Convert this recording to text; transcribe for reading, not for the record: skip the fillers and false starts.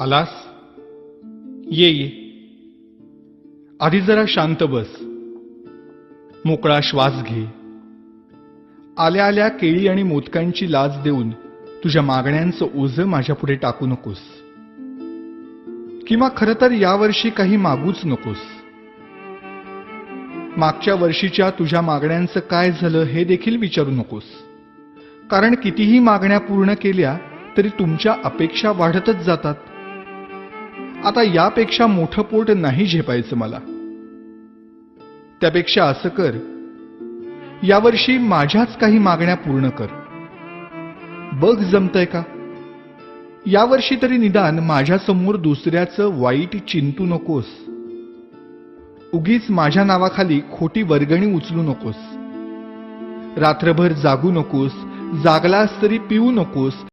आलास? ये ये. आधी जरा शांत बस. मोकळा श्वास घे. आल्या आल्या केळी आणि मोदकांची लाच देऊन तुझ्या मागण्यांचं ओझं माझ्यापुढे टाकू नकोस. किंवा खरं तर यावर्षी काही मागूच नकोस. मागच्या वर्षीच्या तुझ्या मागण्यांचं काय झालं हे देखील विचारू नकोस. कारण कितीही मागण्या पूर्ण केल्या तरी तुमच्या अपेक्षा वाढतच जातात. आता यापेक्षा मोठं पोट नाही झेपायचं मला. त्यापेक्षा असं कर, यावर्षी माझ्याच काही मागण्या पूर्ण कर. बघ जमतंय का? यावर्षी तरी निदान माझ्यासमोर दुसऱ्याचं वाईट चिंतू नकोस. उगीच माझ्या नावाखाली खोटी वर्गणी उचलू नकोस. रात्रभर जागू नकोस. जागलास तरी पिऊ नकोस.